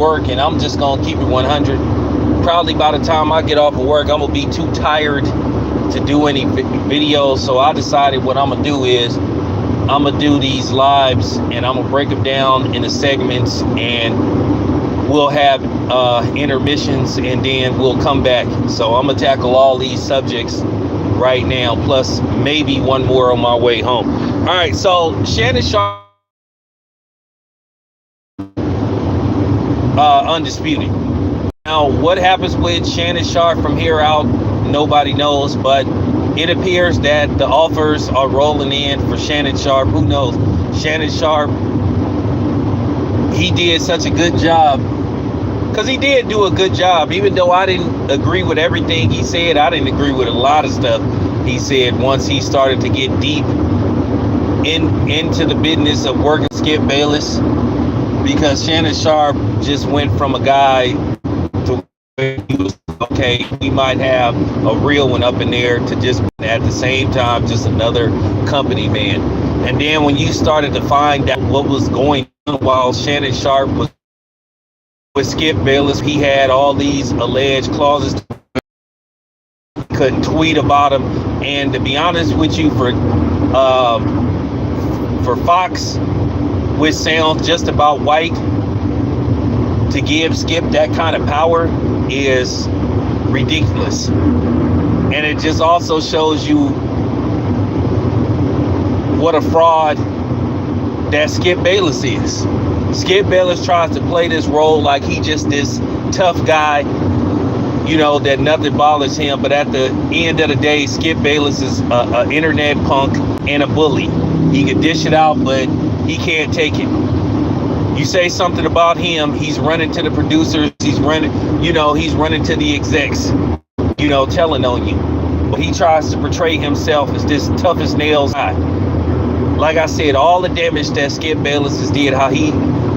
work, and I'm just gonna keep it 100. Probably by the time I get off of work, I'm gonna be too tired to do any videos. So I decided what I'm gonna do is I'm gonna do these lives, and I'm gonna break them down into segments, and we'll have intermissions, and then we'll come back. So I'm gonna tackle all these subjects right now, plus maybe one more on my way home. All right, so Shannon Sharpe, undisputed. Now, what happens with Shannon Sharpe from here out, nobody knows, but it appears that the offers are rolling in for Shannon Sharpe. Who knows? Shannon Sharpe, he did such a good job, because he did do a good job. Even though I didn't agree with everything he said, I didn't agree with a lot of stuff he said once he started to get deep into the business of working Skip Bayless, because Shannon Sharpe just went from a guy to where he was, okay, we might have a real one up in there, to just at the same time just another company man. And then when you started to find out what was going on while Shannon Sharpe was with Skip Bayless, he had all these alleged clauses, couldn't tweet about him. And to be honest with you, for Fox, which sounds just about white, to give Skip that kind of power is ridiculous. And it just also shows you what a fraud that Skip Bayless is. Skip Bayless tries to play this role like he just this tough guy, you know, that nothing bothers him. But at the end of the day, Skip Bayless is a internet punk and a bully. He can dish it out, but he can't take it. You say something about him, he's running to the producers, he's running to the execs, you know, telling on you. But he tries to portray himself as this tough as nails guy. Like I said, all the damage that Skip Bayless has did, how he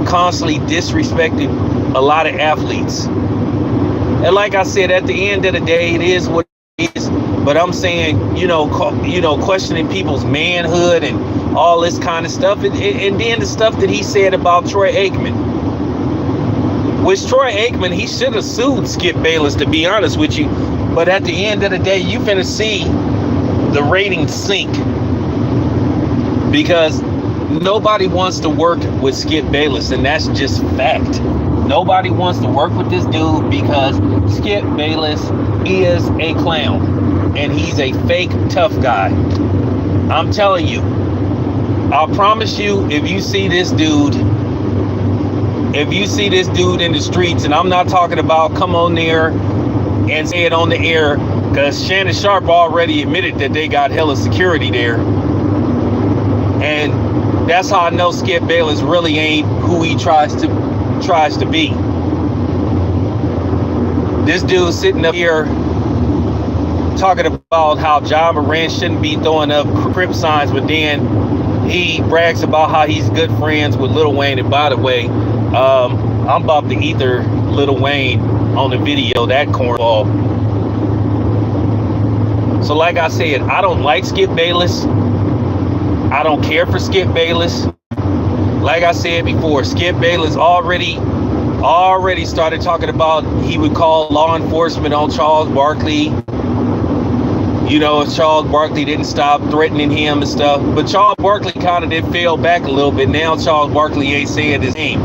constantly disrespected a lot of athletes. And like I said, at the end of the day, it is what it is. But I'm saying, questioning people's manhood and all this kind of stuff. And then the stuff that he said about Troy Aikman. Which Troy Aikman, he should have sued Skip Bayless, to be honest with you. But at the end of the day, you finna see the ratings sink. Because nobody wants to work with Skip Bayless, and that's just fact. Nobody wants to work with this dude because Skip Bayless is a clown, and he's a fake tough guy. I'm telling you, I promise you, if you see this dude in the streets, and I'm not talking about come on there and say it on the air, because Shannon Sharpe already admitted that they got hella security there. And that's how I know Skip Bayless really ain't who he tries to be. This dude sitting up here talking about how John Moran shouldn't be throwing up Crip signs, but then he brags about how he's good friends with Lil Wayne. And by the way, I'm about to ether Lil Wayne on the video, that cornball. So like I said, I don't like Skip Bayless. I don't care for Skip Bayless. Like I said before, Skip Bayless already started talking about he would call law enforcement on Charles Barkley. You know, if Charles Barkley didn't stop threatening him and stuff. But Charles Barkley kind of did fail back a little bit. Now Charles Barkley ain't saying his name.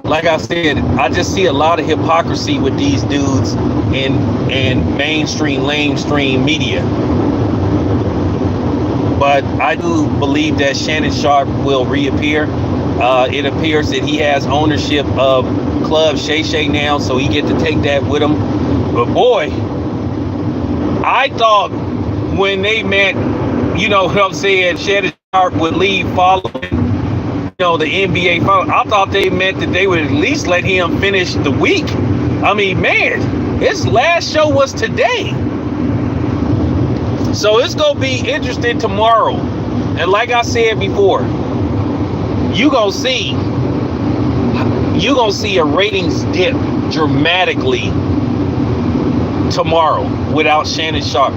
Like I said, I just see a lot of hypocrisy with these dudes in mainstream, lamestream media. But I do believe that Shannon Sharpe will reappear. It appears that he has ownership of Club Shay Shay now, so he get to take that with him. But boy, I thought when they met, you know what I'm saying, Shannon Sharpe would leave following, the NBA final. I thought they meant that they would at least let him finish the week. I mean, man, his last show was today. So it's going to be interesting tomorrow. And like I said before, you're going to see a ratings dip dramatically tomorrow without Shannon Sharpe.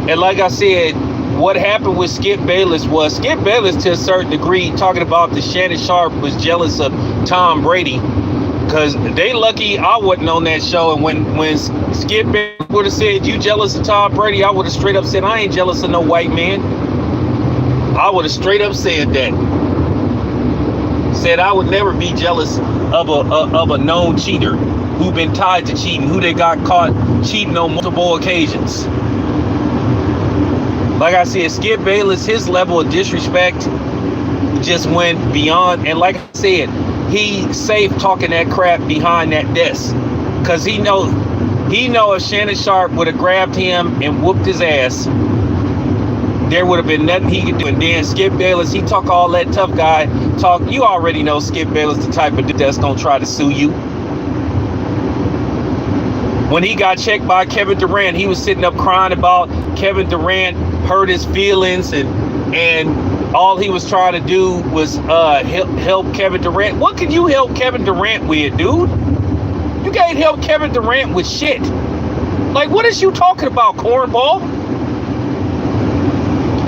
And like I said, what happened with Skip Bayless was Skip Bayless, to a certain degree, talking about that Shannon Sharpe was jealous of Tom Brady. Because they lucky I wasn't on that show. And when Skip would have said, you jealous of Tom Brady, I would have straight up said, I ain't jealous of no white man. I would have straight up said that. Said I would never be jealous of a known cheater who been tied to cheating, who they got caught cheating on multiple occasions. Like I said, Skip Bayless, his level of disrespect just went beyond. And like I said, he safe talking that crap behind that desk, because he know if Shannon Sharpe would have grabbed him and whooped his ass, there would have been nothing he could do. And then Skip Bayless, he talk all that tough guy talk. You already know Skip Bayless the type of dude that's gonna try to sue you. When he got checked by Kevin Durant, he was sitting up crying about Kevin Durant hurt his feelings, and all he was trying to do was help Kevin Durant. What can you help Kevin Durant with, dude? You can't help Kevin Durant with shit. Like, what is you talking about, cornball?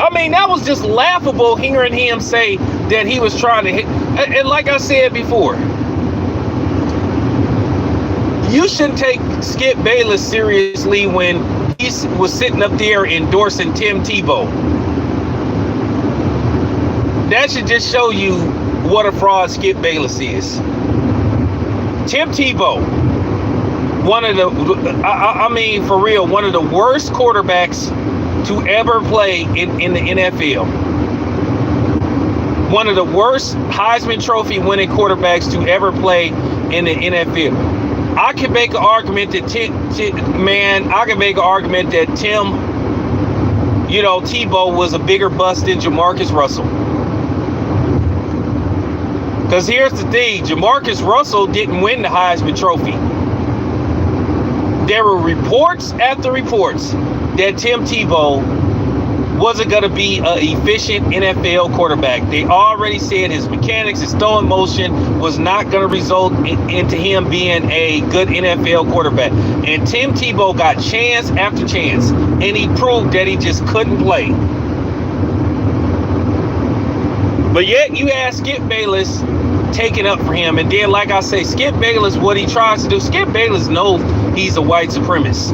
I mean, that was just laughable hearing him say that he was trying to hit. And like I said before, you shouldn't take Skip Bayless seriously when he was sitting up there endorsing Tim Tebow. That should just show you what a fraud Skip Bayless is. Tim Tebow, one of the, I mean, for real, one of the worst quarterbacks to ever play in the NFL. One of the worst Heisman Trophy winning quarterbacks to ever play in the NFL. I can make an argument that Tim, Tebow was a bigger bust than Jamarcus Russell. Because here's the thing, Jamarcus Russell didn't win the Heisman Trophy. There were reports after reports that Tim Tebow wasn't going to be an efficient NFL quarterback. They already said his mechanics, his throwing motion was not going to result into him being a good NFL quarterback. And Tim Tebow got chance after chance, and he proved that he just couldn't play. But yet you have Skip Bayless taking up for him. And then, like I say, Skip Bayless, what he tries to do, Skip Bayless knows he's a white supremacist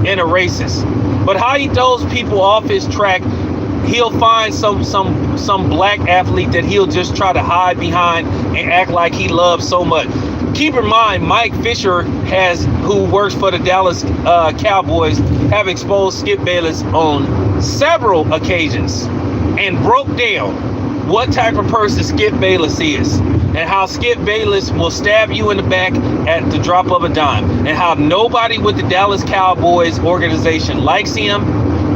and a racist. But how he throws people off his track, he'll find some black athlete that he'll just try to hide behind and act like he loves so much. Keep in mind, Mike Fisher who works for the Dallas Cowboys, have exposed Skip Bayless on several occasions and broke down what type of person Skip Bayless is, and how Skip Bayless will stab you in the back at the drop of a dime, and how nobody with the Dallas Cowboys organization likes him,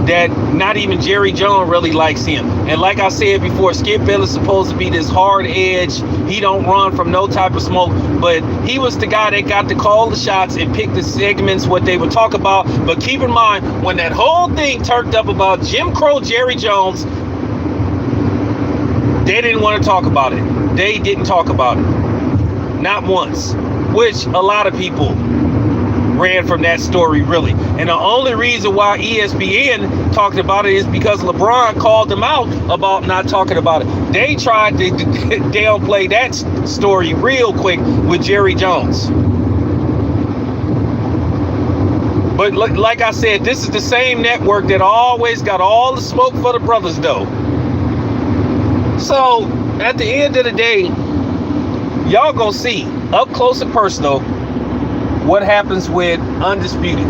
that not even Jerry Jones really likes him. And like I said before, Skip Bayless is supposed to be this hard edge. He don't run from no type of smoke, but he was the guy that got to call the shots and pick the segments, what they would talk about. But keep in mind, when that whole thing turned up about Jim Crow Jerry Jones, they didn't want to talk about it. They didn't talk about it. Not once. Which a lot of people ran from that story, really. And the only reason why ESPN talked about it is because LeBron called them out about not talking about it. They tried to downplay that story real quick with Jerry Jones. But like I said, this is the same network that always got all the smoke for the brothers, though. So, at the end of the day, y'all gonna see up close and personal what happens with Undisputed.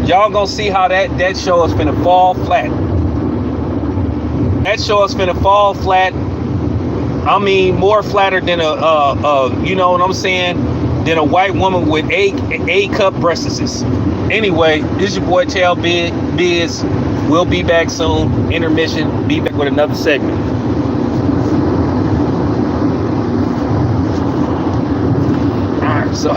Y'all gonna see how that show is finna fall flat. That show is finna fall flat. I mean, more flatter than you know what I'm saying, than a white woman with A-cup breasts. Anyway, this is your boy Tail Biz. We'll be back soon. Intermission. Be back with another segment. So